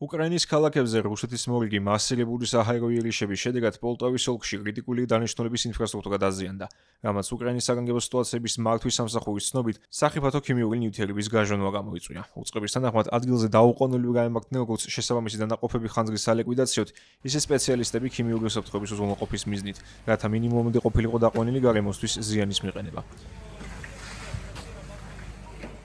უკრაინის ქალაქებზე რუსეთის მორიგი მასირებული საჰაერო იერიშების შედეგად პოლტავის ოლქში კრიტიკული დანიშნულების ინფრასტრუქტურა დაზიანდა, რამაც უკრაინის საგანგებო სიტუაციების მართვის სამსახურის ცნობით სახიფათო ქიმიური ნივთიერების გაჟონვა გამოიწვია. უწყების თანახმად ადგილზე დაუყოვნებლივ გაემართნენ როგორც შესაბამისი დანაყოფები ხანძრის სალიკვიდაციოდ, ისე სპეციალისტები ქიმიური უსაფრთხოების უზრუნველყოფის მიზნით, რათა მინიმუმამდე ყოფილიყო დაყვანილი გარემოსთვის ზიანის მიყენება.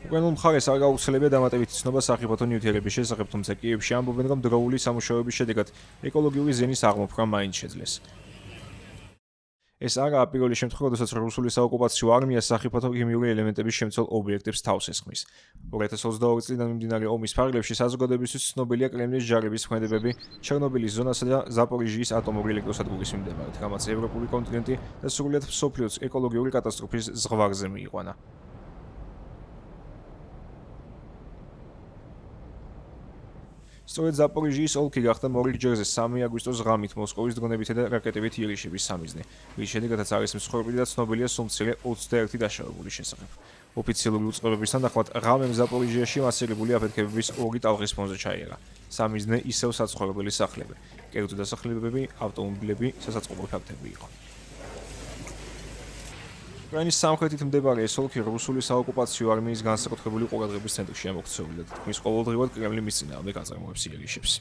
უკრაინულ მხარეს არ გაუცელებია დამატებითი ცნობა სახიფათო ნივთიერების შესახებ, თუმცა კიევში ამბობენ, რომ დროული სამუშაოების შედეგად ეკოლოგიური ზენის აღმოფხვრა მაინც შეძლეს. ეს არაა პირველი შემთხვევა, როდესაც რუსული საოკუპაციო არმია სახიფათო ქიმიური ელემენტების შემცველ ობიექტებს თავს ესხმის. 2022 წლიდან მიმდინარე ომის ფარგლებში საზოგადოებისთვის ცნობილია კრემლის ჯარების ქმედებები ჩერნობილის ზონასა და ზაპორიჟიის ატომური ელექტროსადგურის მიმდებარედ, რამაც ევროპული კონტინენტი და სრულიად მსოფლიოც ეკოლოგიური კატასტროფის ზღვარზე მიიყვანა. სწორედ ზაპორიჟიის ოლქი გახდა მორიგჯერზე 3 აგვისტოს ღამით მოსკოვის დრონებითა და რაკეტებით იერიშების სამიზნე, რის შედეგადაც არის მსხვერპლი და ცნობილია სულ მცირე 21 დაშავებული შესახებ. ოფიციალური უწყებების თანახმად, ღამემ ზაპორიჟიაში მასირებული აფეთქებების 2 ტალღის ფონზე ჩაიერა. სამიზნე ისევ საცხოვრებელი სახლები, კერძო დასახლებები, ავტომობილები, სასაწყობო ფაქტები იყო. უკრაინის სამხრეთით მდებარე ეს ოლქი რუსული საოკუპაციო არმიის განსაკუთრებული ყურადღების ცენტრშია მოქცეული და თითქმის ყოველდღიურად კრემლი მის წინააღმდეგ აწარმოებს იერიშებს.